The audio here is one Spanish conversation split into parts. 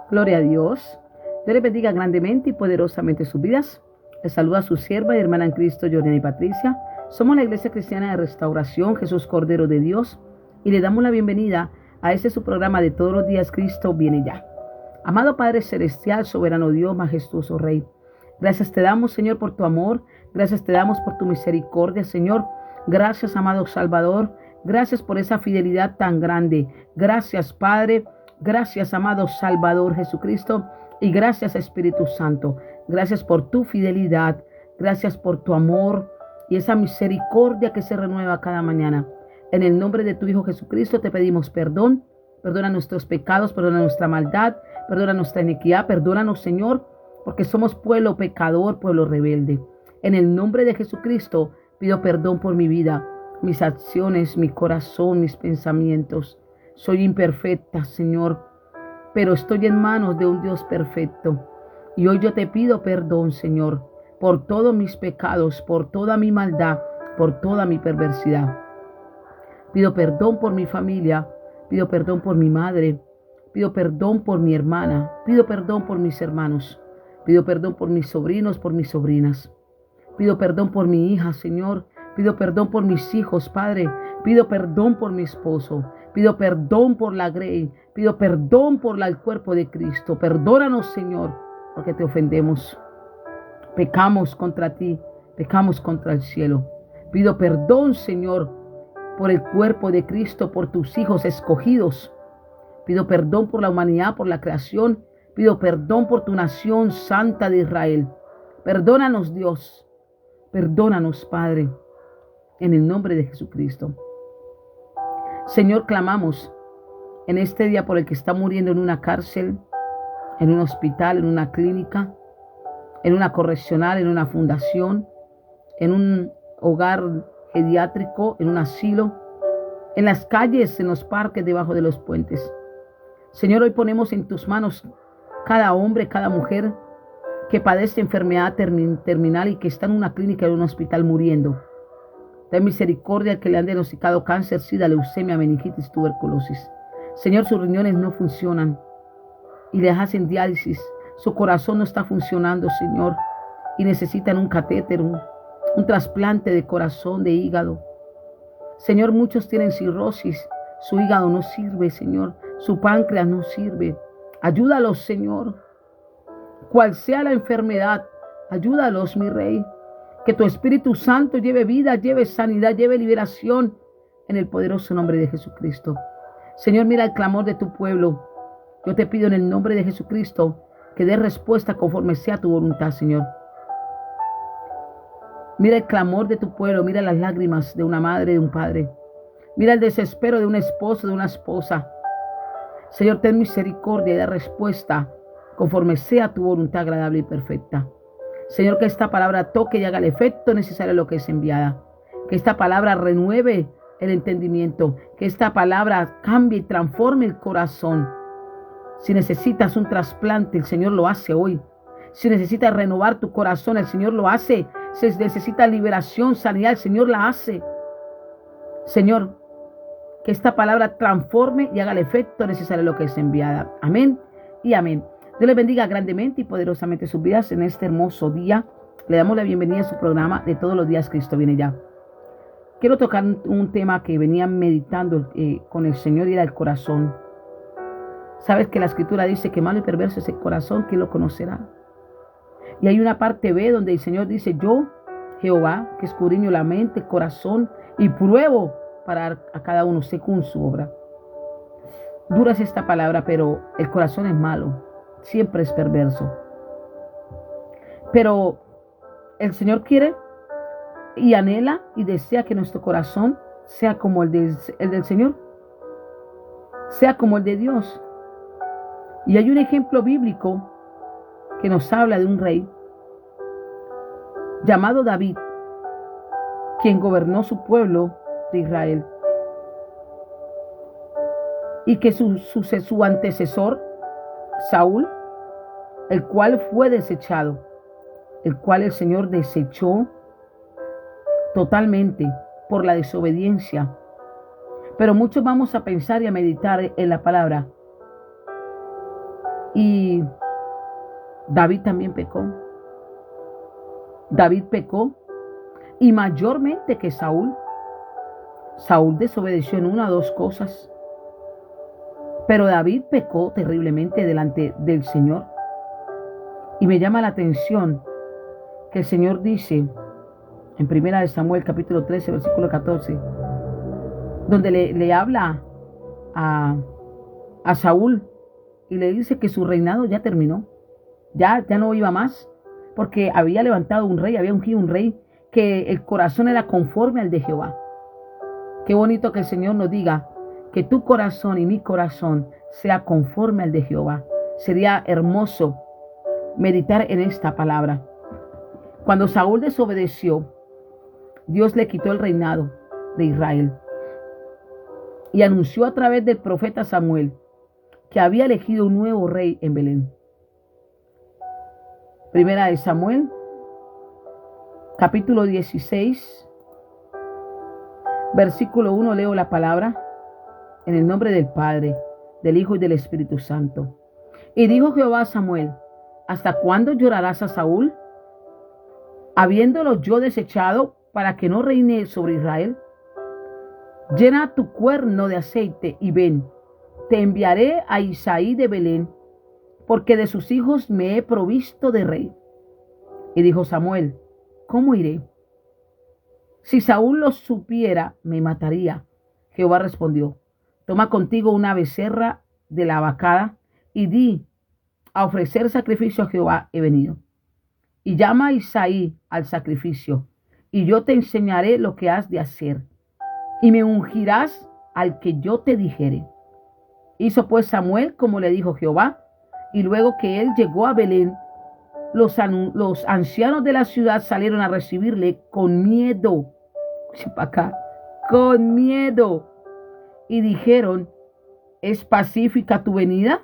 Gloria a Dios. Dios les bendiga grandemente y poderosamente sus vidas. Les saluda a su sierva y hermana en Cristo, Jordani Patricia. Somos la Iglesia Cristiana de Restauración, Jesús Cordero de Dios, y le damos la bienvenida a este su programa de todos los días. Cristo viene ya. Amado Padre Celestial, soberano Dios, majestuoso Rey, gracias te damos, Señor, por tu amor. Gracias te damos por tu misericordia, Señor. Gracias, amado Salvador. Gracias por esa fidelidad tan grande. Gracias, Padre. Gracias, amado Salvador Jesucristo. Y gracias, Espíritu Santo. Gracias por tu fidelidad. Gracias por tu amor y esa misericordia que se renueva cada mañana. En el nombre de tu Hijo Jesucristo te pedimos perdón. Perdona nuestros pecados, perdona nuestra maldad, perdona nuestra iniquidad. Perdónanos, Señor, porque somos pueblo pecador, pueblo rebelde. En el nombre de Jesucristo pido perdón por mi vida, mis acciones, mi corazón, mis pensamientos. Soy imperfecta, Señor, pero estoy en manos de un Dios perfecto. Y hoy yo te pido perdón, Señor, por todos mis pecados, por toda mi maldad, por toda mi perversidad. Pido perdón por mi familia, pido perdón por mi madre, pido perdón por mi hermana, pido perdón por mis hermanos, pido perdón por mis sobrinos, por mis sobrinas. Pido perdón por mi hija, Señor. Pido perdón por mis hijos, Padre. Pido perdón por mi esposo. Pido perdón por la Grey. Pido perdón por el cuerpo de Cristo. Perdónanos, Señor, porque te ofendemos. Pecamos contra ti. Pecamos contra el cielo. Pido perdón, Señor, por el cuerpo de Cristo, por tus hijos escogidos. Pido perdón por la humanidad, por la creación. Pido perdón por tu nación santa de Israel. Perdónanos, Dios. Perdónanos, Padre, en el nombre de Jesucristo. Señor, clamamos en este día por el que está muriendo en una cárcel, en un hospital, en una clínica, en una correccional, en una fundación, en un hogar geriátrico, en un asilo, en las calles, en los parques, debajo de los puentes. Señor, hoy ponemos en tus manos cada hombre, cada mujer que padece enfermedad terminal y que está en una clínica o en un hospital muriendo. Ten misericordia al que le han diagnosticado cáncer, sida, leucemia, meningitis, tuberculosis. Señor, sus riñones no funcionan y les hacen diálisis. Su corazón no está funcionando, Señor, y necesitan un catéter, un trasplante de corazón, de hígado. Señor, muchos tienen cirrosis. Su hígado no sirve, Señor. Su páncreas no sirve. Ayúdalos, Señor. Cual sea la enfermedad, ayúdalos, mi Rey. Que tu Espíritu Santo lleve vida, lleve sanidad, lleve liberación en el poderoso nombre de Jesucristo. Señor, mira el clamor de tu pueblo. Yo te pido en el nombre de Jesucristo que dé respuesta conforme sea tu voluntad, Señor. Mira el clamor de tu pueblo, mira las lágrimas de una madre, de un padre. Mira el desespero de un esposo, de una esposa. Señor, ten misericordia y da respuesta conforme sea tu voluntad agradable y perfecta. Señor, que esta palabra toque y haga el efecto necesario a lo que es enviada. Que esta palabra renueve el entendimiento. Que esta palabra cambie y transforme el corazón. Si necesitas un trasplante, el Señor lo hace hoy. Si necesitas renovar tu corazón, el Señor lo hace. Si necesitas liberación, sanidad, el Señor la hace. Señor, que esta palabra transforme y haga el efecto necesario a lo que es enviada. Amén y amén. Dios les bendiga grandemente y poderosamente sus vidas en este hermoso día. Le damos la bienvenida a su programa de todos los días. Cristo viene ya. Quiero tocar un tema que venía meditando con el Señor y era el corazón. Sabes que la Escritura dice que malo y perverso es el corazón, ¿quién lo conocerá? Y hay una parte B donde el Señor dice: yo, Jehová, que escudriño la mente, el corazón y pruebo para dar a cada uno según su obra. Dura es esta palabra, pero el corazón es malo. Siempre es perverso. Pero el Señor quiere y anhela y desea que nuestro corazón sea como el del Señor, sea como el de Dios. Y hay un ejemplo bíblico que nos habla de un rey llamado David, quien gobernó su pueblo de Israel, y que su antecesor Saúl, el cual fue desechado, el cual el Señor desechó totalmente por la desobediencia. Pero muchos vamos a pensar y a meditar en la palabra Y David también pecó. David pecó y mayormente que Saúl. Saúl desobedeció en una o dos cosas. Pero David pecó terriblemente delante del Señor. Y me llama la atención que el Señor dice en 1 Samuel capítulo 13 versículo 14, donde le habla a Saúl y le dice que su reinado ya terminó, ya no iba más, porque había levantado un rey, había ungido un rey que el corazón era conforme al de Jehová. Qué bonito que el Señor nos diga que tu corazón y mi corazón sea conforme al de Jehová. Sería hermoso meditar en esta palabra. Cuando Saúl desobedeció, Dios le quitó el reinado de Israel y anunció a través del profeta Samuel que había elegido un nuevo rey en Belén. 1 Samuel, capítulo 16, versículo 1, leo la palabra en el nombre del Padre, del Hijo y del Espíritu Santo. Y dijo Jehová a Samuel: ¿hasta cuándo llorarás a Saúl, habiéndolo yo desechado para que no reine sobre Israel? Llena tu cuerno de aceite y ven, te enviaré a Isaí de Belén, porque de sus hijos me he provisto de rey. Y dijo Samuel: ¿cómo iré? Si Saúl lo supiera, me mataría. Jehová respondió: toma contigo una becerra de la vacada y di: a ofrecer sacrificio a Jehová he venido. Y llama a Isaí al sacrificio, y yo te enseñaré lo que has de hacer, y me ungirás al que yo te dijere. Hizo pues Samuel como le dijo Jehová, y luego que él llegó a Belén, los ancianos de la ciudad salieron a recibirle con miedo. Con miedo. Y dijeron: ¿es pacífica tu venida?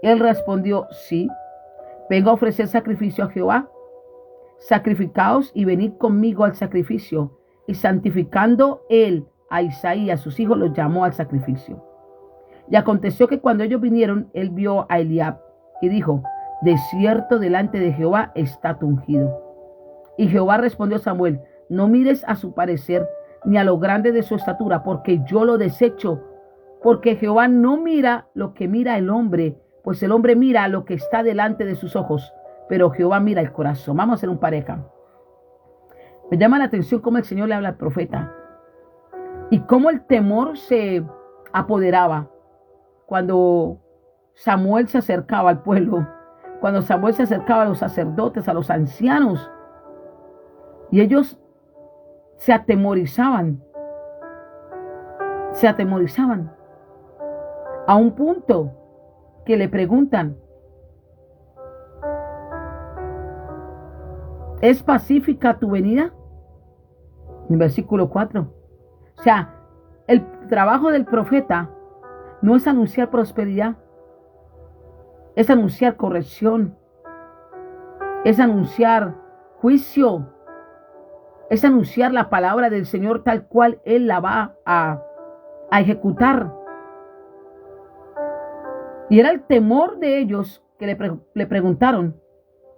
Él respondió: sí, vengo a ofrecer sacrificio a Jehová. Sacrificaos y venid conmigo al sacrificio. Y santificando él a Isaí y a sus hijos, los llamó al sacrificio. Y aconteció que cuando ellos vinieron, él vio a Eliab y dijo: de cierto delante de Jehová está tu ungido. Y Jehová respondió a Samuel: no mires a su parecer ni a lo grande de su estatura, porque yo lo desecho. Porque Jehová no mira lo que mira el hombre, pues el hombre mira lo que está delante de sus ojos, pero Jehová mira el corazón. Vamos a hacer un pareja. Me llama la atención cómo el Señor le habla al profeta y cómo el temor se apoderaba cuando Samuel se acercaba al pueblo, cuando Samuel se acercaba a los sacerdotes, a los ancianos, y ellos se atemorizaban a un punto que le preguntan: ¿es pacífica tu venida? En versículo 4. O sea, el trabajo del profeta no es anunciar prosperidad, es anunciar corrección, es anunciar juicio, es anunciar la palabra del Señor tal cual Él la va a ejecutar. Y era el temor de ellos que le preguntaron.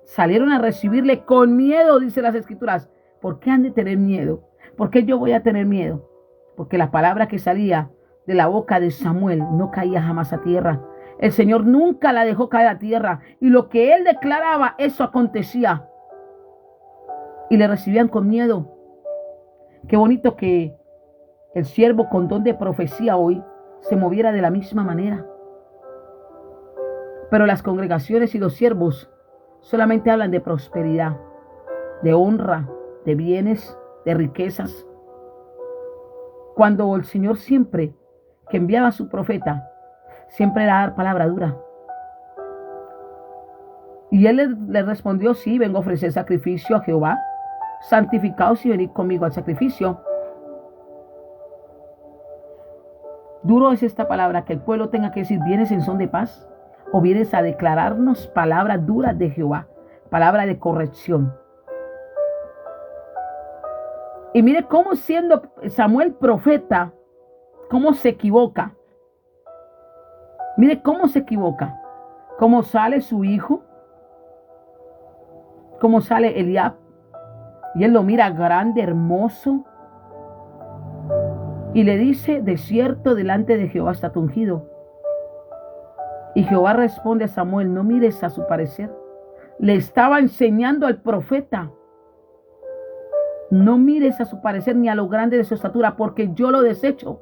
Salieron a recibirle con miedo, dice las Escrituras. ¿Por qué han de tener miedo? ¿Por qué yo voy a tener miedo? Porque la palabra que salía de la boca de Samuel no caía jamás a tierra. El Señor nunca la dejó caer a tierra. Y lo que él declaraba, eso acontecía. Y le recibían con miedo. Qué bonito que el siervo con don de profecía hoy se moviera de la misma manera. Pero las congregaciones y los siervos solamente hablan de prosperidad, de honra, de bienes, de riquezas. Cuando el Señor siempre que enviaba a su profeta, siempre era dar palabra dura. Y él le respondió: sí, vengo a ofrecer sacrificio a Jehová. Santificaos y venid conmigo al sacrificio. Duro es esta palabra, que el pueblo tenga que decir: ¿vienes en son de paz? ¿O vienes a declararnos palabras duras de Jehová? Palabra de corrección. Y mire cómo, siendo Samuel profeta, cómo se equivoca. Mire cómo se equivoca. cómo sale su hijo, cómo sale Eliab, y él lo mira grande, hermoso, y le dice: de cierto, delante de Jehová está tu ungido. Y Jehová responde a Samuel: no mires a su parecer. Le estaba enseñando al profeta: no mires a su parecer ni a lo grande de su estatura, porque yo lo desecho.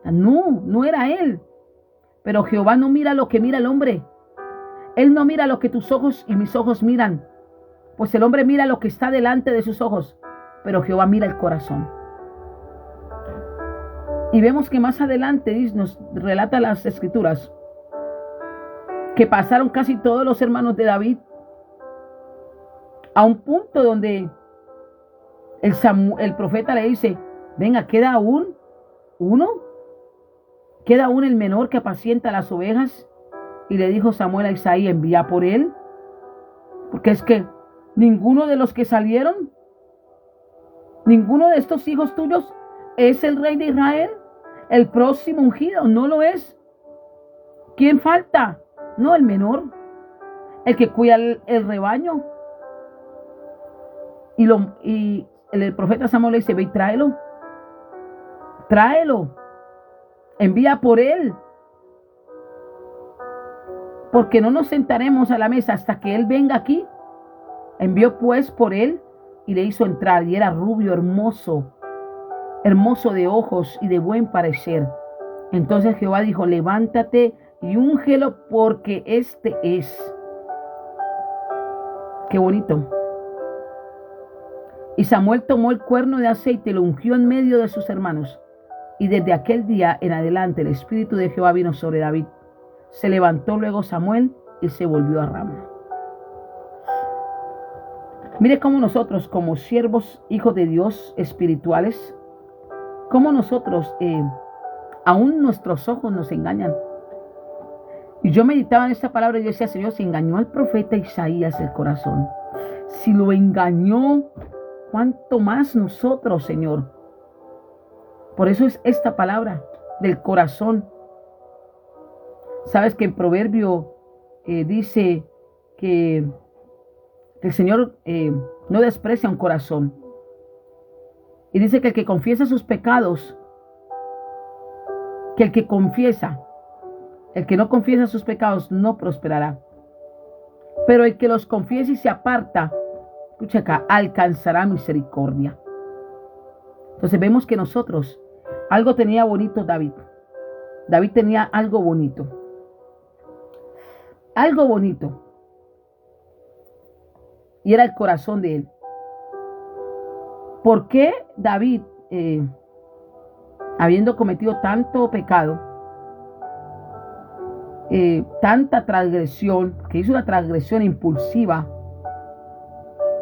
No era él. Pero Jehová no mira lo que mira el hombre. Él no mira lo que tus ojos y mis ojos miran, pues el hombre mira lo que está delante de sus ojos, pero Jehová mira el corazón. Y vemos que más adelante nos relata las escrituras que pasaron casi todos los hermanos de David a un punto donde el profeta le dice: venga, queda aún uno, queda aún el menor que apacienta las ovejas. Y le dijo Samuel a Isaí: envía por él, porque es que ninguno de los que salieron, ninguno de estos hijos tuyos es el rey de Israel, el próximo ungido. No lo es. ¿Quién falta? No, el menor, el que cuida el rebaño. Y el profeta Samuel le dice: ve y tráelo, envía por él, porque no nos sentaremos a la mesa hasta que él venga aquí. Envió pues por él y le hizo entrar, y era rubio, hermoso de ojos y de buen parecer. Entonces Jehová dijo: levántate y úngelo, porque este es. Qué bonito. Y Samuel tomó el cuerno de aceite y lo ungió en medio de sus hermanos. Y desde aquel día en adelante el Espíritu de Jehová vino sobre David. Se levantó luego Samuel y se volvió a Rama. Mire cómo nosotros, como siervos, hijos de Dios espirituales, cómo nosotros, aún nuestros ojos nos engañan. Y yo meditaba en esta palabra y yo decía: Señor, si engañó al profeta Isaías el corazón, si lo engañó, ¿cuánto más nosotros, Señor? Por eso es esta palabra del corazón. Sabes que en Proverbio dice que el Señor no desprecia un corazón. Y dice que el que confiesa sus pecados, que el que no confiesa sus pecados no prosperará. Pero el que los confiesa y se aparta, escucha acá, alcanzará misericordia. Entonces vemos que nosotros, algo tenía bonito David. David tenía algo bonito. Algo bonito. Y era el corazón de él. ¿Por qué David, habiendo cometido tanto pecado, tanta transgresión, que hizo una transgresión impulsiva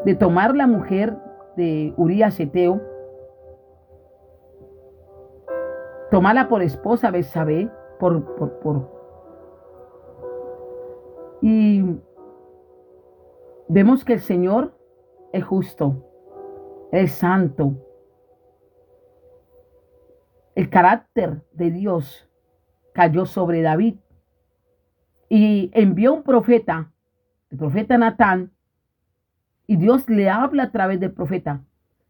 de tomar la mujer de Urías Eteo, tomarla por esposa Betsabé, y vemos que el Señor es justo, es santo. El carácter de Dios cayó sobre David y envió un profeta, el profeta Natán, y Dios le habla a través del profeta,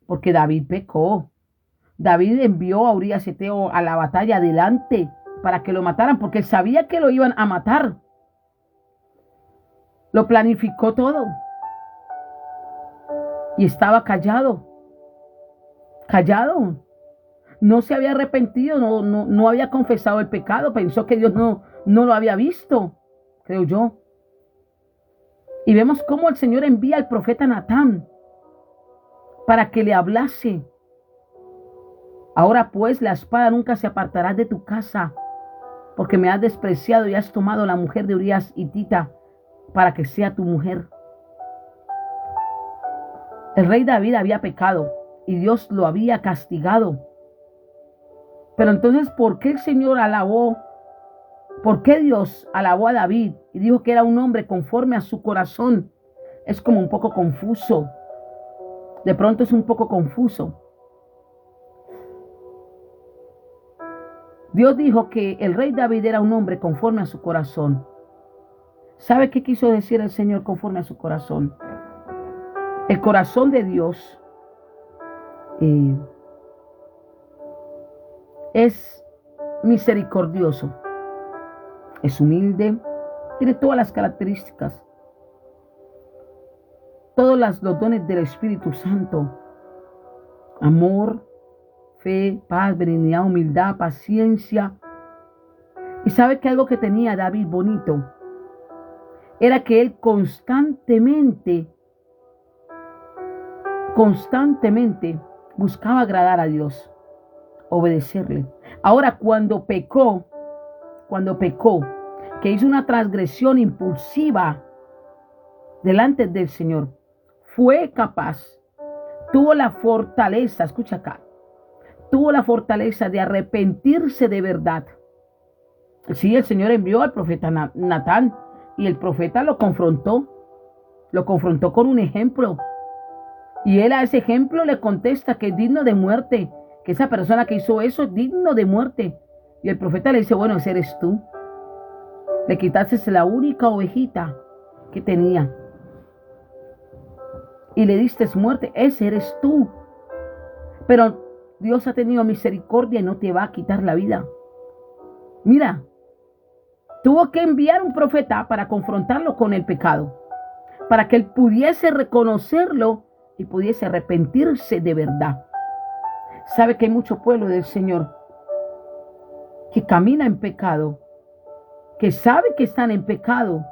porque David pecó. David envió a Urías Eteo a la batalla adelante para que lo mataran, porque él sabía que lo iban a matar. Lo planificó todo. Y estaba callado. No se había arrepentido, no había confesado el pecado. Pensó que Dios no lo había visto, creo yo. Y vemos cómo el Señor envía al profeta Natán para que le hablase. Ahora pues la espada nunca se apartará de tu casa, porque me has despreciado y has tomado la mujer de Urías hitita para que sea tu mujer. El rey David había pecado y Dios lo había castigado. Pero entonces, ¿por qué el Señor alabó? ¿Por qué Dios alabó a David y dijo que era un hombre conforme a su corazón? Es como un poco confuso. De pronto es un poco confuso. Dios dijo que el rey David era un hombre conforme a su corazón. ¿Sabe qué quiso decir el Señor conforme a su corazón? El corazón de Dios es misericordioso, es humilde, tiene todas las características, todos los dones del Espíritu Santo: amor, fe, paz, benignidad, humildad, paciencia. Y sabe que algo que tenía David bonito era que él constantemente buscaba agradar a Dios, obedecerle. Ahora, cuando pecó, que hizo una transgresión impulsiva delante del Señor, fue capaz, tuvo la fortaleza, escucha acá, tuvo la fortaleza de arrepentirse de verdad. Sí, el Señor envió al profeta Natán y el profeta lo confrontó con un ejemplo. Y él a ese ejemplo le contesta que es digno de muerte, que esa persona que hizo eso es digno de muerte. Y el profeta le dice, bueno, ese eres tú. Le quitaste la única ovejita que tenía y le diste muerte, ese eres tú. Pero Dios ha tenido misericordia y no te va a quitar la vida. Mira, tuvo que enviar un profeta para confrontarlo con el pecado, para que él pudiese reconocerlo y pudiese arrepentirse de verdad. Sabe que hay mucho pueblo del Señor que camina en pecado, que sabe que están en pecado,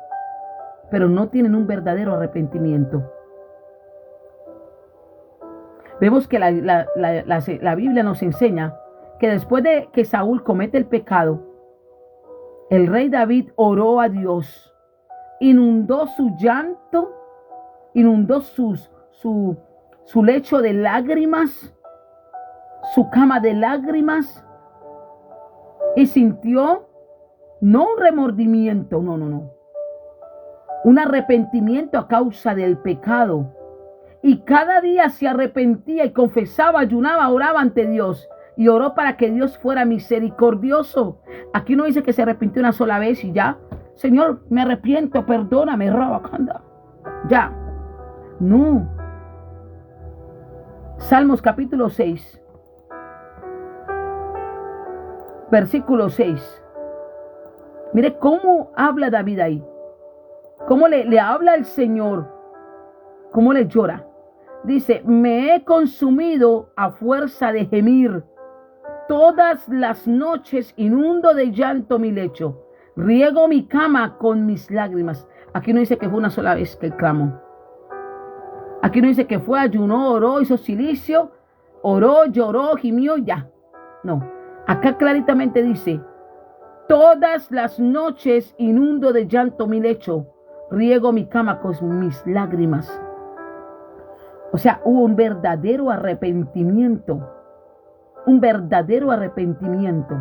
pero no tienen un verdadero arrepentimiento. Vemos que la Biblia nos enseña que después de que Saúl comete el pecado, el rey David oró a Dios, inundó su llanto, inundó su lecho de lágrimas, su cama de lágrimas, y sintió no un remordimiento, no, un arrepentimiento a causa del pecado. Y cada día se arrepentía y confesaba, ayunaba, oraba ante Dios. Y oró para que Dios fuera misericordioso. Aquí no dice que se arrepintió una sola vez y ya. Señor, me arrepiento, perdóname, Rabacanda. Ya. No. Salmos capítulo 6. Versículo 6. Mire cómo habla David ahí. Cómo le habla el Señor. Cómo le llora. Dice, me he consumido a fuerza de gemir. Todas las noches inundo de llanto mi lecho. Riego mi cama con mis lágrimas. Aquí no dice que fue una sola vez que él clamó. Aquí no dice que fue, ayunó, oró, hizo silicio, oró, lloró, gimió, ya. No. Acá claritamente dice, todas las noches inundo de llanto mi lecho. Riego mi cama con mis lágrimas. O sea, hubo un verdadero arrepentimiento. Un verdadero arrepentimiento.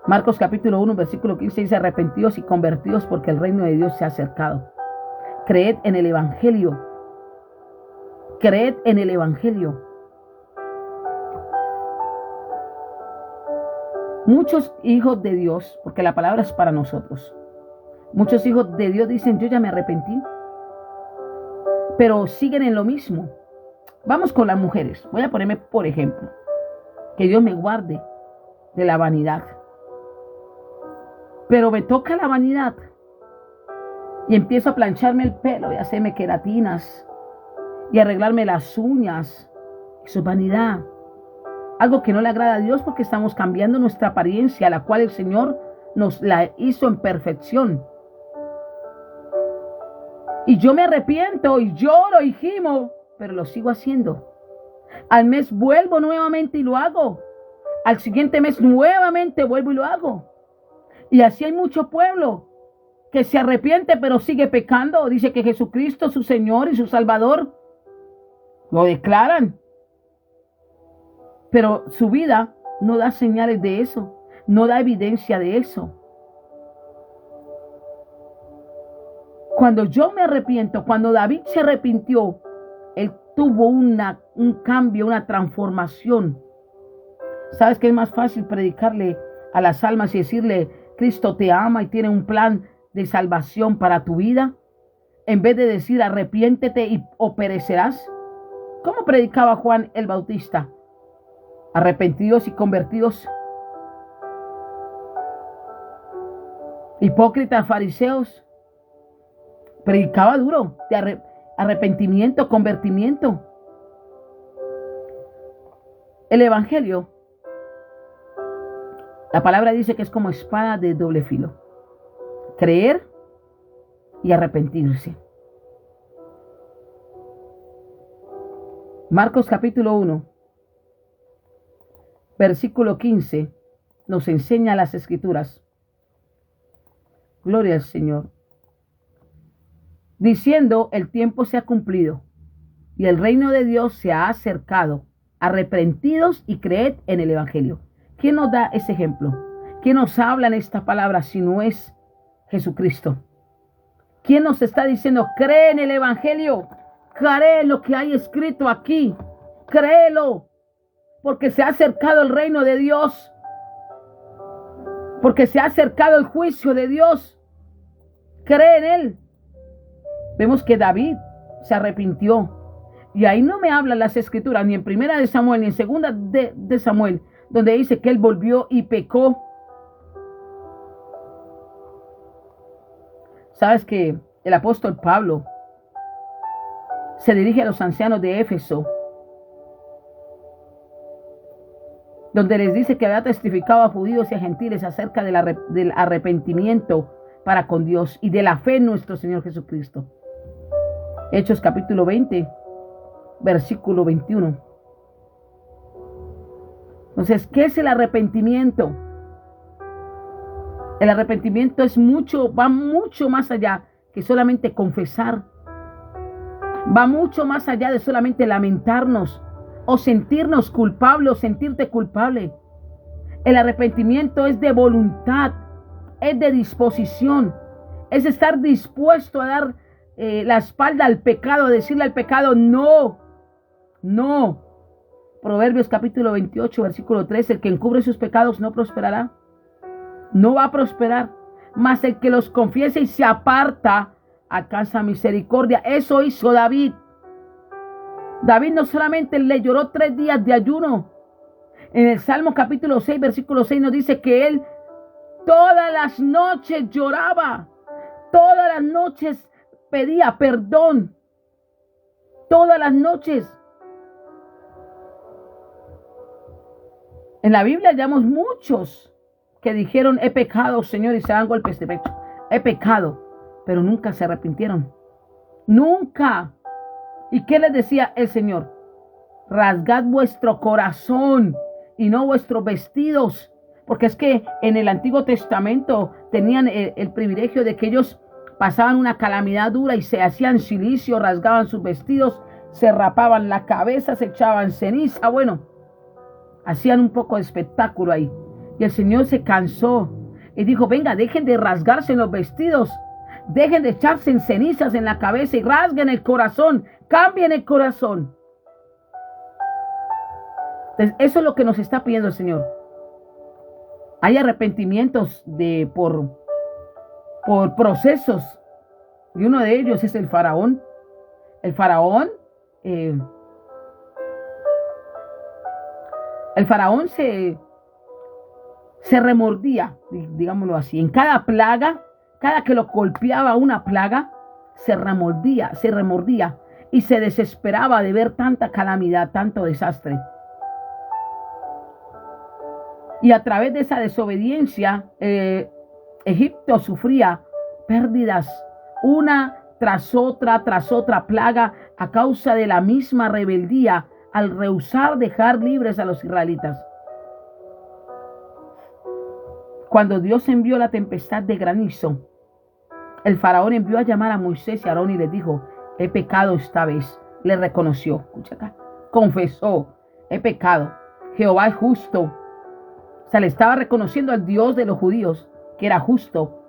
Marcos capítulo 1, versículo 15 dice, arrepentíos y convertíos porque el reino de Dios se ha acercado. Creed en el Evangelio. Creed en el Evangelio. Muchos hijos de Dios, porque la palabra es para nosotros. Muchos hijos de Dios dicen, yo ya me arrepentí. Pero siguen en lo mismo. Vamos con las mujeres. Voy a ponerme por ejemplo. Que Dios me guarde de la vanidad. Pero me toca la vanidad. Y empiezo a plancharme el pelo y a hacerme queratinas. Y arreglarme las uñas. Eso es vanidad. Algo que no le agrada a Dios porque estamos cambiando nuestra apariencia, la cual el Señor nos la hizo en perfección. Y yo me arrepiento y lloro y gimo, pero lo sigo haciendo. Al mes vuelvo nuevamente y lo hago. Al siguiente mes nuevamente vuelvo y lo hago. Y así hay mucho pueblo que se arrepiente pero sigue pecando. Dice que Jesucristo es su Señor y su Salvador. Lo declaran. Pero su vida no da señales de eso. No da evidencia de eso. Cuando yo me arrepiento, cuando David se arrepintió, él tuvo un cambio, una transformación. ¿Sabes qué es más fácil predicarle a las almas y decirle, Cristo te ama y tiene un plan de salvación para tu vida, en vez de decir arrepiéntete o perecerás? ¿Cómo predicaba Juan el Bautista? Arrepentidos y convertidos. Hipócritas, fariseos. Predicaba duro de arrepentimiento, convertimiento. El evangelio, la palabra dice que es como espada de doble filo. Creer y arrepentirse. Marcos capítulo 1, versículo 15, nos enseña las escrituras. Gloria al Señor. Diciendo, el tiempo se ha cumplido y el reino de Dios se ha acercado. Arrepentidos y creed en el evangelio. ¿Quién nos da ese ejemplo? ¿Quién nos habla en esta palabra si no es Jesucristo? ¿Quién nos está diciendo, cree en el evangelio? Cree en lo que hay escrito aquí. Créelo. Porque se ha acercado el reino de Dios. Porque se ha acercado el juicio de Dios. Cree en él. Vemos que David se arrepintió. Y ahí no me hablan las escrituras, ni en primera de Samuel, ni en segunda de Samuel, donde dice que él volvió y pecó. Sabes que el apóstol Pablo se dirige a los ancianos de Éfeso, donde les dice que había testificado a judíos y a gentiles acerca del arrepentimiento para con Dios y de la fe en nuestro Señor Jesucristo. Hechos capítulo 20, versículo 21. Entonces, ¿qué es el arrepentimiento? El arrepentimiento va mucho más allá que solamente confesar. Va mucho más allá de solamente lamentarnos o sentirnos culpables o sentirte culpable. El arrepentimiento es de voluntad, es de disposición, es estar dispuesto a dar la espalda al pecado, a decirle al pecado no, no. Proverbios capítulo 28, versículo 3, el que encubre sus pecados no prosperará. No va a prosperar, mas el que los confiese y se aparta alcanza misericordia. Eso hizo David. David no solamente le lloró 3 días de ayuno. En el Salmo capítulo 6, versículo 6 nos dice que él todas las noches lloraba. Todas las noches pedía perdón. Todas las noches. En la Biblia hallamos muchos que dijeron, he pecado, Señor, y se dan golpes de pecho. He pecado, pero nunca se arrepintieron. Nunca. ¿Y qué les decía el Señor? Rasgad vuestro corazón y no vuestros vestidos. Porque es que en el Antiguo Testamento tenían el privilegio de que ellos pasaban una calamidad dura y se hacían cilicio, rasgaban sus vestidos, se rapaban la cabeza, se echaban ceniza. Bueno, hacían un poco de espectáculo ahí. Y el Señor se cansó y dijo, venga, dejen de rasgarse en los vestidos, dejen de echarse en cenizas en la cabeza y rasguen el corazón, cambien el corazón. Entonces, eso es lo que nos está pidiendo el Señor. Hay arrepentimientos por procesos, y uno de ellos es el faraón. El faraón se remordía, digámoslo así, en cada plaga, cada que lo golpeaba una plaga, se remordía y se desesperaba de ver tanta calamidad, tanto desastre. Y a través de esa desobediencia, Egipto sufría pérdidas, una tras otra plaga, a causa de la misma rebeldía al rehusar dejar libres a los israelitas. Cuando Dios envió la tempestad de granizo, el faraón envió a llamar a Moisés y a Aarón y les dijo, he pecado esta vez. Le reconoció, escucha acá, confesó, he pecado. Jehová es justo. O sea, le estaba reconociendo al Dios de los judíos que era justo.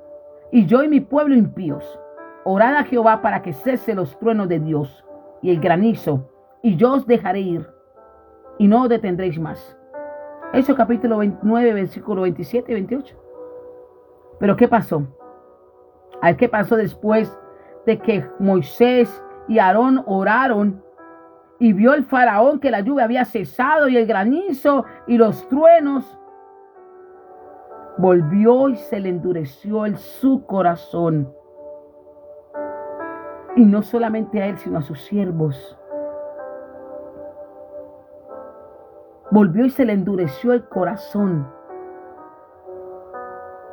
Y yo y mi pueblo impíos, orad a Jehová para que cese los truenos de Dios y el granizo, y yo os dejaré ir, y no os detendréis más. Eso capítulo 29, versículo 27 y 28. Pero ¿qué pasó? A ver qué pasó después de que Moisés y Aarón oraron y vio el faraón que la lluvia había cesado y el granizo y los truenos. Volvió y se le endureció su corazón. Y no solamente a él, sino a sus siervos. Volvió y se le endureció el corazón.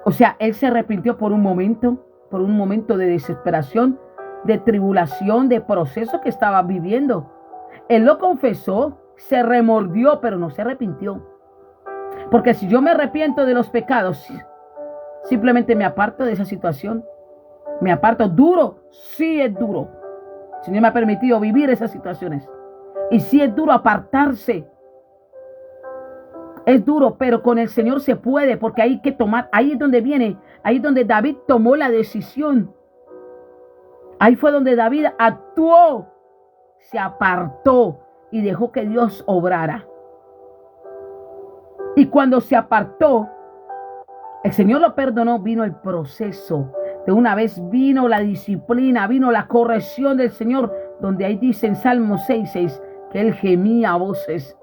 O sea, él se arrepintió por un momento de desesperación, de tribulación, de proceso que estaba viviendo. Él lo confesó, se remordió, pero no se arrepintió. Porque si yo me arrepiento de los pecados, simplemente me aparto de esa situación. Me aparto. Duro, sí es duro. El Señor me ha permitido vivir esas situaciones. Y sí es duro apartarse. Es duro, pero con el Señor se puede, porque hay que tomar, ahí es donde viene, ahí es donde David tomó la decisión. Ahí fue donde David actuó, se apartó y dejó que Dios obrara. Y cuando se apartó, el Señor lo perdonó, vino el proceso. De una vez vino la disciplina, vino la corrección del Señor, donde ahí dice en Salmo 6:6 que Él gemía a voces,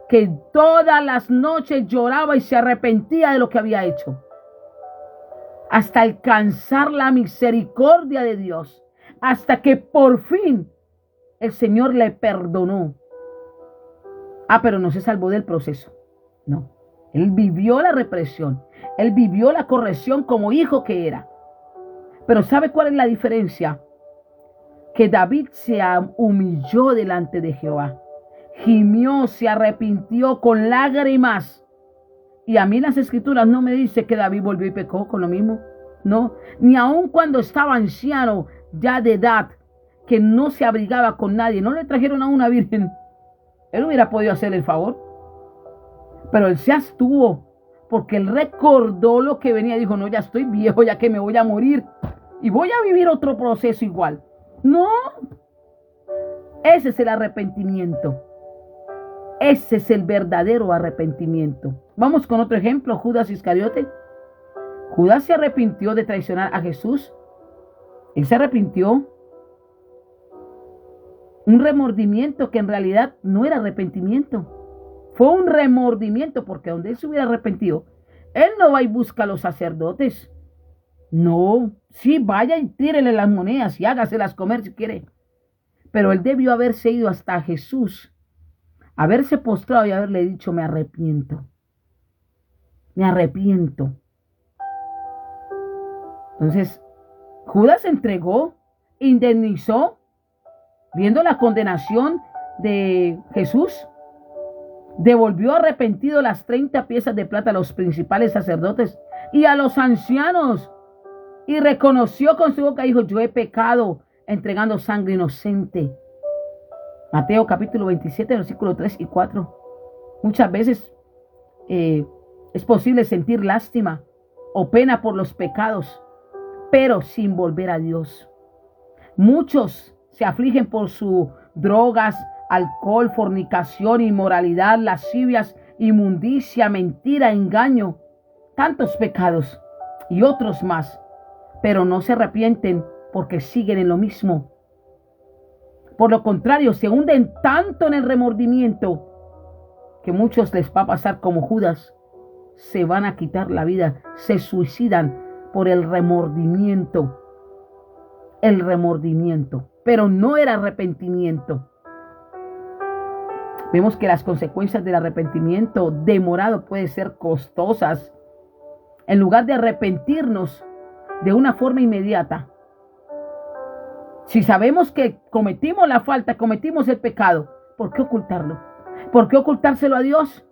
que todas las noches lloraba y se arrepentía de lo que había hecho, hasta alcanzar la misericordia de Dios, hasta que por fin el Señor le perdonó. Pero no se salvó del proceso, no. Él vivió la represión, él vivió la corrección como hijo que era. Pero ¿sabe cuál es la diferencia? Que David se humilló delante de Jehová. Gimió, se arrepintió con lágrimas. Y a mí las escrituras no me dice que David volvió y pecó con lo mismo. No, ni aun cuando estaba anciano, ya de edad, que no se abrigaba con nadie, no le trajeron a una virgen, él hubiera podido hacer el favor. Pero él se abstuvo, porque él recordó lo que venía y dijo, no, ya estoy viejo, ya que me voy a morir y voy a vivir otro proceso igual. No, ese es el arrepentimiento. Ese es el verdadero arrepentimiento. Vamos con otro ejemplo, Judas Iscariote. Judas se arrepintió de traicionar a Jesús. Él se arrepintió. Un remordimiento que en realidad no era arrepentimiento. Fue un remordimiento, porque donde él se hubiera arrepentido, él no va y busca a los sacerdotes. No, sí, vaya y tírele las monedas y hágaselas comer si quiere. Pero él debió haberse ido hasta Jesús, haberse postrado y haberle dicho, me arrepiento. Me arrepiento. Entonces, Judas se entregó, indemnizó, viendo la condenación de Jesús. Devolvió arrepentido las 30 piezas de plata a los principales sacerdotes y a los ancianos. Y reconoció con su boca, dijo, yo he pecado entregando sangre inocente. Mateo capítulo 27, versículos 3 y 4. Muchas veces es posible sentir lástima o pena por los pecados, pero sin volver a Dios. Muchos se afligen por sus drogas, alcohol, fornicación, inmoralidad, lascivias, inmundicia, mentira, engaño, tantos pecados y otros más, pero no se arrepienten porque siguen en lo mismo. Por lo contrario, se hunden tanto en el remordimiento que muchos les va a pasar como Judas, se van a quitar la vida, se suicidan por el remordimiento. El remordimiento, pero no era arrepentimiento. Vemos que las consecuencias del arrepentimiento demorado pueden ser costosas. En lugar de arrepentirnos de una forma inmediata, si sabemos que cometimos la falta, cometimos el pecado, ¿por qué ocultarlo? ¿Por qué ocultárselo a Dios?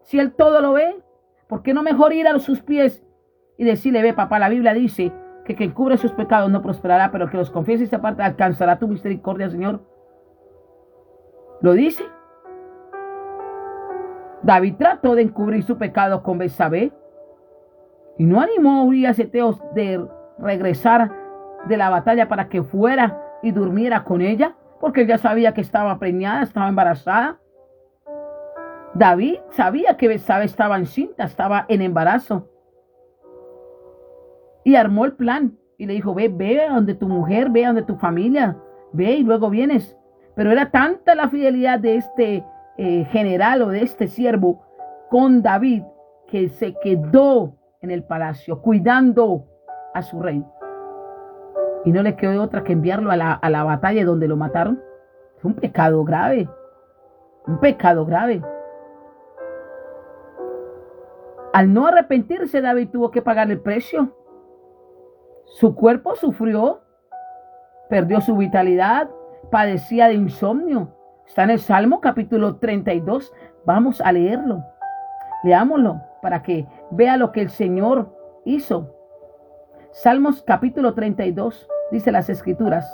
Si Él todo lo ve, ¿por qué no mejor ir a sus pies y decirle, ve papá, la Biblia dice que quien cubre sus pecados no prosperará, pero que los confiese y se aparte alcanzará tu misericordia, Señor? ¿Lo dice? David trató de encubrir su pecado con Betsabé y no animó a Urías Eteo de regresar de la batalla para que fuera y durmiera con ella, porque él ya sabía que estaba preñada, estaba embarazada. David sabía que Betsabé estaba encinta, estaba en embarazo. Y armó el plan y le dijo, ve a donde tu mujer, ve a donde tu familia, ve y luego vienes. Pero era tanta la fidelidad de este general o de este siervo con David que se quedó en el palacio cuidando a su rey. Y no le quedó otra que enviarlo a la batalla donde lo mataron. Es un pecado grave, un pecado grave. Al no arrepentirse, David tuvo que pagar el precio. Su cuerpo sufrió, perdió su vitalidad, padecía de insomnio. Está en el Salmo capítulo 32. Vamos a leerlo. Leámoslo para que vea lo que el Señor hizo. Salmos capítulo 32, dice las Escrituras.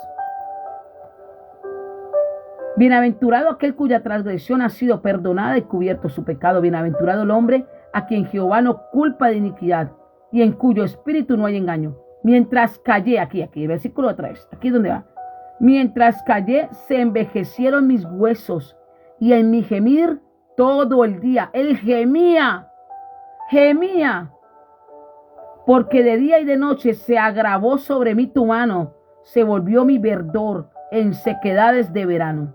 Bienaventurado aquel cuya transgresión ha sido perdonada y cubierto su pecado. Bienaventurado el hombre a quien Jehová no culpa de iniquidad y en cuyo espíritu no hay engaño. Mientras callé, aquí, versículo 3, aquí es donde va. Mientras callé, se envejecieron mis huesos y en mi gemir todo el día. Él gemía, porque de día y de noche se agravó sobre mí tu mano, se volvió mi verdor en sequedades de verano.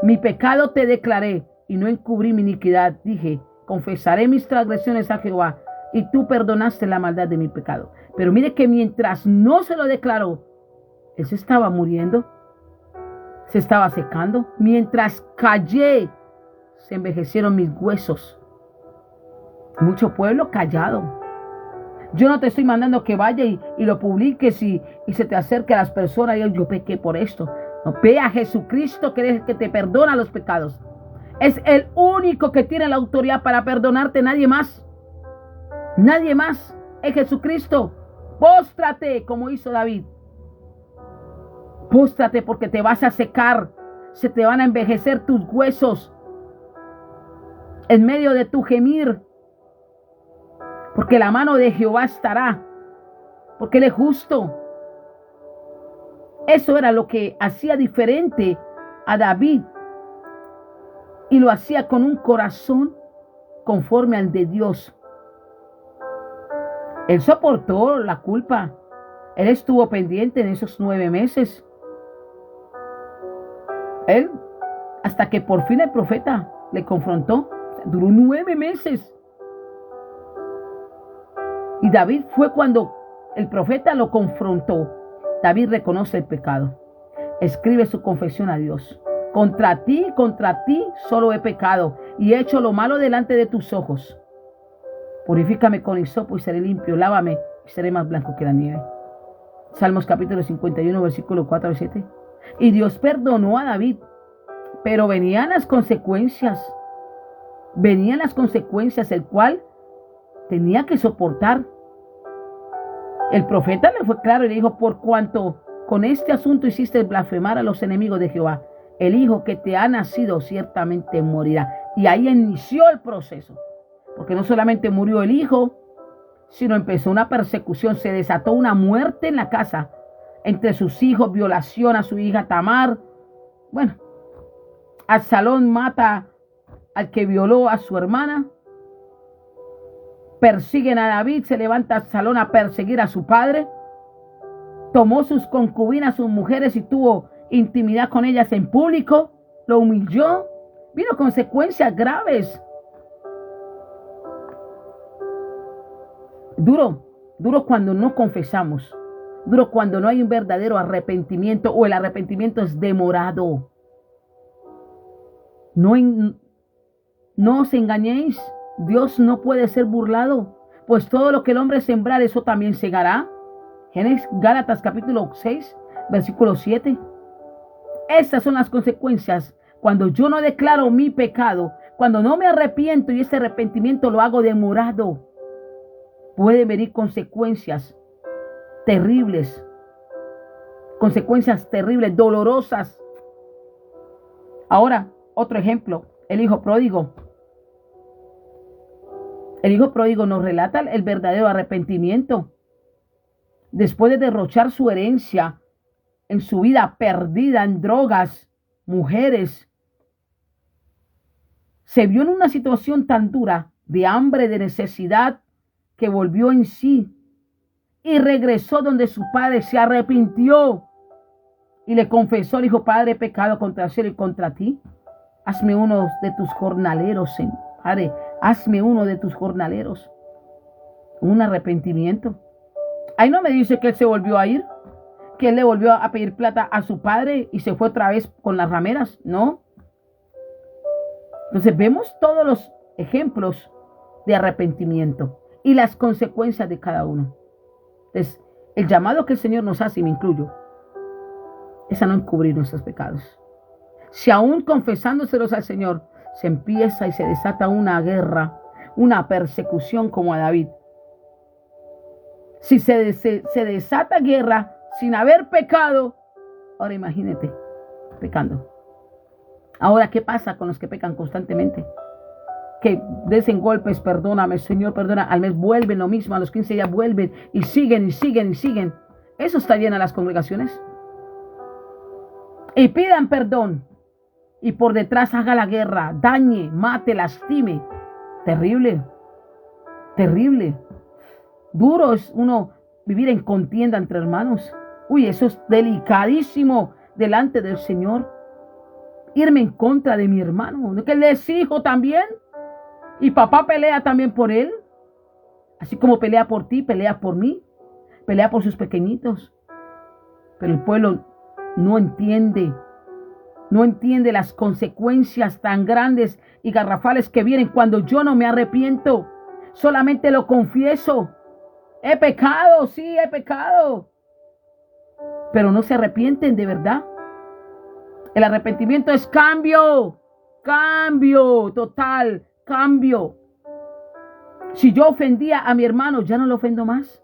Mi pecado te declaré y no encubrí mi iniquidad. Dije, confesaré mis transgresiones a Jehová y tú perdonaste la maldad de mi pecado. Pero mire que mientras no se lo declaró, él se estaba muriendo, se estaba secando. Mientras callé, se envejecieron mis huesos. Mucho pueblo callado. Yo no te estoy mandando que vaya y lo publiques y se te acerque a las personas y yo pequé por esto. No, ve a Jesucristo que es el que te perdona los pecados. Es el único que tiene la autoridad para perdonarte, nadie más. Nadie más. Es Jesucristo. Póstrate como hizo David. Póstrate porque te vas a secar. Se te van a envejecer tus huesos en medio de tu gemir. Porque la mano de Jehová estará. Porque Él es justo. Eso era lo que hacía diferente a David. Y lo hacía con un corazón conforme al de Dios. Él soportó la culpa. Él estuvo pendiente en esos 9 meses. Él, hasta que por fin el profeta le confrontó. Duró 9 meses. Y David fue cuando el profeta lo confrontó. David reconoce el pecado. Escribe su confesión a Dios. Contra ti solo he pecado y he hecho lo malo delante de tus ojos. Purifícame con hisopo y seré limpio. Lávame y seré más blanco que la nieve. Salmos capítulo 51, versículo 4 al 7. Y Dios perdonó a David, pero venían las consecuencias. Venían las consecuencias, el cual tenía que soportar. El profeta le fue claro y le dijo, por cuanto con este asunto hiciste blasfemar a los enemigos de Jehová, el hijo que te ha nacido ciertamente morirá. Y ahí inició el proceso. Porque no solamente murió el hijo, sino empezó una persecución. Se desató una muerte en la casa entre sus hijos, violación a su hija Tamar. Bueno, Absalón mata al que violó a su hermana. Persiguen a David, se levanta Absalón a perseguir a su padre. Tomó sus concubinas, sus mujeres y tuvo intimidad con ellas en público. Lo humilló. Vino consecuencias graves. Duro cuando no confesamos. Duro cuando no hay un verdadero arrepentimiento o el arrepentimiento es demorado. No os engañéis. Dios no puede ser burlado, pues todo lo que el hombre sembrar, eso también segará. Gálatas capítulo 6, versículo 7. Esas son las consecuencias cuando yo no declaro mi pecado, cuando no me arrepiento y ese arrepentimiento lo hago demorado. Puede venir consecuencias terribles, dolorosas. Ahora, otro ejemplo, el hijo pródigo. El hijo pródigo nos relata el verdadero arrepentimiento. Después de derrochar su herencia en su vida perdida en drogas, mujeres, se vio en una situación tan dura de hambre, de necesidad, que volvió en sí y regresó donde su padre, se arrepintió y le confesó, le dijo: Padre, he pecado contra el cielo y contra ti. Hazme uno de tus jornaleros, Señor. Padre, hazme uno de tus jornaleros. Un arrepentimiento. Ahí no me dice que él se volvió a ir, que él le volvió a pedir plata a su padre y se fue otra vez con las rameras. No. Entonces vemos todos los ejemplos de arrepentimiento y las consecuencias de cada uno. Entonces, el llamado que el Señor nos hace, y me incluyo, es a no encubrir nuestros pecados. Si aún confesándoselos al Señor se empieza y se desata una guerra, una persecución como a David. Si se desata guerra sin haber pecado, ahora imagínate pecando. Ahora, ¿qué pasa con los que pecan constantemente? Que desen golpes, perdóname, Señor, perdona. Al mes vuelven lo mismo, a los 15 días vuelven y siguen y siguen y siguen. Eso está lleno de las congregaciones. Y pidan perdón. Y por detrás haga la guerra, dañe, mate, lastime. Terrible. Terrible. Duro es uno vivir en contienda entre hermanos. Uy, eso es delicadísimo delante del Señor. Irme en contra de mi hermano, ¿no? Que él es hijo también. Y papá pelea también por él. Así como pelea por ti, pelea por mí. Pelea por sus pequeñitos. Pero el pueblo no entiende. No entiende las consecuencias tan grandes y garrafales que vienen cuando yo no me arrepiento. Solamente lo confieso. He pecado, sí, he pecado. Pero no se arrepienten de verdad. El arrepentimiento es cambio. Cambio total. Cambio. Si yo ofendía a mi hermano, ya no lo ofendo más.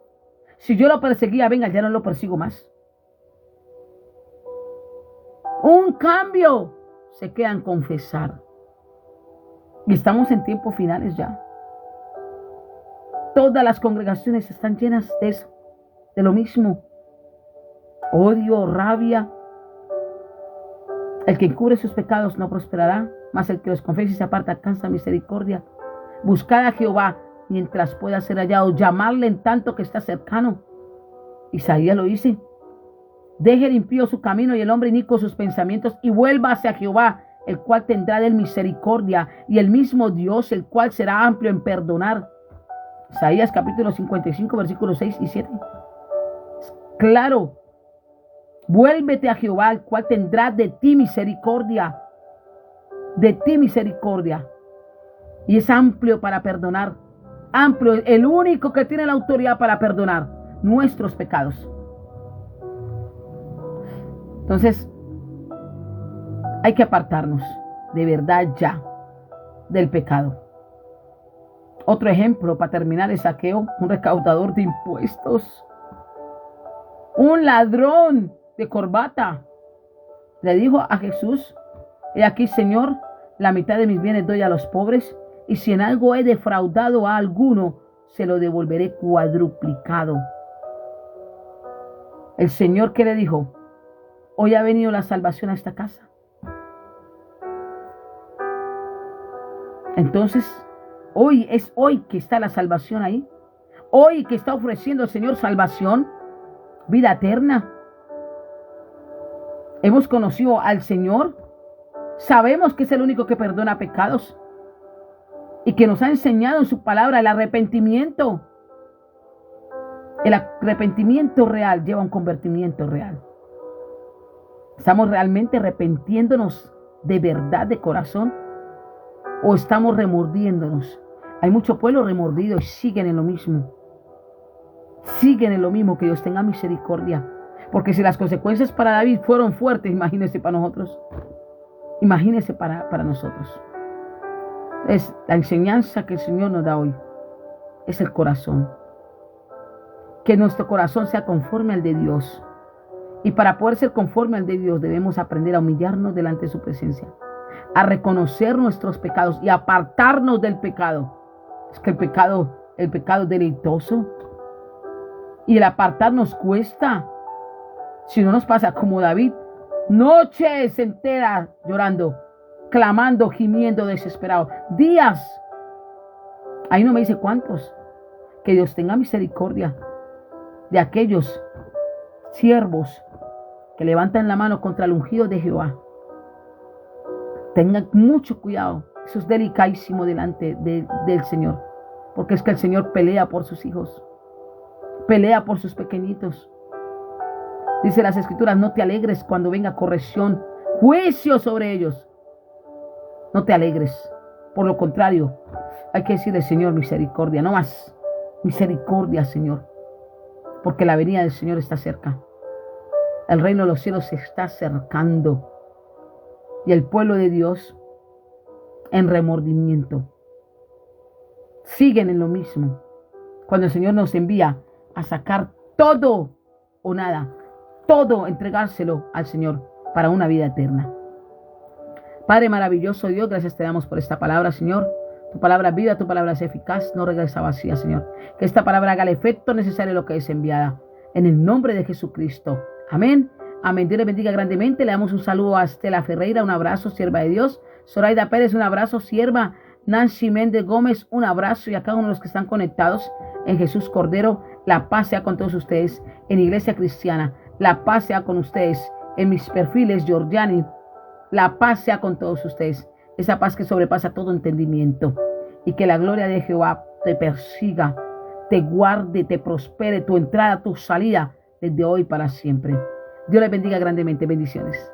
Si yo lo perseguía, venga, ya no lo persigo más. Un cambio. Se queda en confesar. Y estamos en tiempos finales ya. Todas las congregaciones están llenas de eso, de lo mismo. Odio, rabia. El que encubre sus pecados no prosperará, mas el que los confiesa y se aparta alcanza misericordia. Buscad a Jehová mientras pueda ser hallado, llamarle en tanto que está cercano. Isaías lo dice. Deje el impío su camino y el hombre inicuo sus pensamientos, y vuelva hacia Jehová, el cual tendrá de él misericordia, y el mismo Dios, el cual será amplio en perdonar. Isaías capítulo 55, versículos 6 y 7. Claro. Vuélvete a Jehová, el cual tendrá de ti misericordia. De ti misericordia. Y es amplio para perdonar. Amplio, el único que tiene la autoridad para perdonar nuestros pecados. Entonces, hay que apartarnos de verdad ya del pecado. Otro ejemplo para terminar es Zaqueo, un recaudador de impuestos. Un ladrón de corbata. Le dijo a Jesús: he aquí, Señor, la mitad de mis bienes doy a los pobres, y si en algo he defraudado a alguno, se lo devolveré cuadruplicado. El Señor, ¿qué le dijo? Hoy ha venido la salvación a esta casa. Entonces, hoy que está la salvación ahí. Hoy que está ofreciendo el Señor salvación, vida eterna. Hemos conocido al Señor. Sabemos que es el único que perdona pecados. Y que nos ha enseñado en su palabra el arrepentimiento. El arrepentimiento real lleva a un convertimiento real. ¿Estamos realmente arrepintiéndonos de verdad, de corazón? ¿O estamos remordiéndonos? Hay mucho pueblo remordido y siguen en lo mismo. Siguen en lo mismo. Que Dios tenga misericordia. Porque si las consecuencias para David fueron fuertes, imagínense para nosotros. Imagínense para nosotros. Es la enseñanza que el Señor nos da hoy. Es el corazón. Que nuestro corazón sea conforme al de Dios. Y para poder ser conforme al de Dios debemos aprender a humillarnos delante de su presencia. A reconocer nuestros pecados y apartarnos del pecado. Es que el pecado es deleitoso. Y el apartarnos cuesta. Si no nos pasa como David, noches enteras llorando, clamando, gimiendo, desesperado. Días. Ahí no me dice cuántos. Que Dios tenga misericordia. de aquellos siervos que levantan la mano contra el ungido de Jehová. Tengan mucho cuidado. Eso es delicadísimo delante del Señor. Porque es que el Señor pelea por sus hijos. Pelea por sus pequeñitos. Dice las Escrituras, no te alegres cuando venga corrección, juicio sobre ellos. No te alegres. Por lo contrario, hay que decirle, Señor, misericordia. No más. Misericordia, Señor. Porque la venida del Señor está cerca. El reino de los cielos se está acercando. Y el pueblo de Dios, en remordimiento, siguen en lo mismo. Cuando el Señor nos envía a sacar todo o nada, todo entregárselo al Señor para una vida eterna. Padre maravilloso Dios, gracias te damos por esta palabra, Señor. Tu palabra es viva, tu palabra es eficaz, no regresa vacía, Señor. Que esta palabra haga el efecto necesario a lo que es enviada. En el nombre de Jesucristo. Amén. Amén. Dios le bendiga grandemente. Le damos un saludo a Estela Ferreira, un abrazo, sierva de Dios. Zoraida Pérez, un abrazo, sierva. Nancy Méndez Gómez, un abrazo. Y a cada uno de los que están conectados en Jesús Cordero, la paz sea con todos ustedes. En Iglesia Cristiana, la paz sea con ustedes. En mis perfiles, Georgiani, la paz sea con todos ustedes. Esa paz que sobrepasa todo entendimiento. Y que la gloria de Jehová te persiga, te guarde, te prospere tu entrada, tu salida, desde hoy para siempre. Dios les bendiga grandemente. Bendiciones.